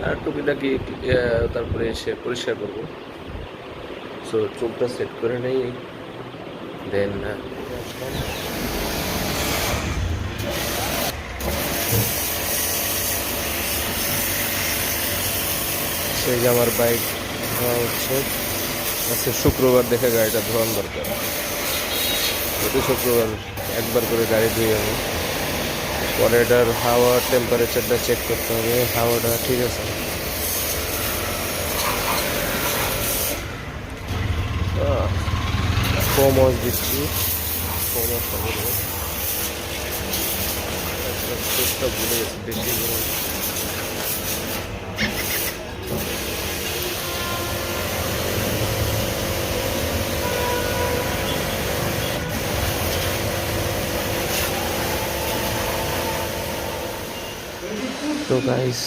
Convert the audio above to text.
আর টুকিটাকি তারপরে এসে পরিষ্কার করবো। সো চোখটা সেট করে নেই, দেন সেই যে আমার বাইক ধোয়া হচ্ছে। আজকে শুক্রবার দেখে গাড়িটা ধোয়ান দরকার। প্রতি শুক্রবার একবার করে গাড়ি ধুই আমি। পরে এটার হাওয়া টেম্পারেচারটা চেক করতে হবে, হাওয়াটা ঠিক আছে। কম ওয়াশ দিচ্ছি, কম ওয়াশটা করবো। চোখটা ভুলে গেছে, বেশি গরম। তো গাইস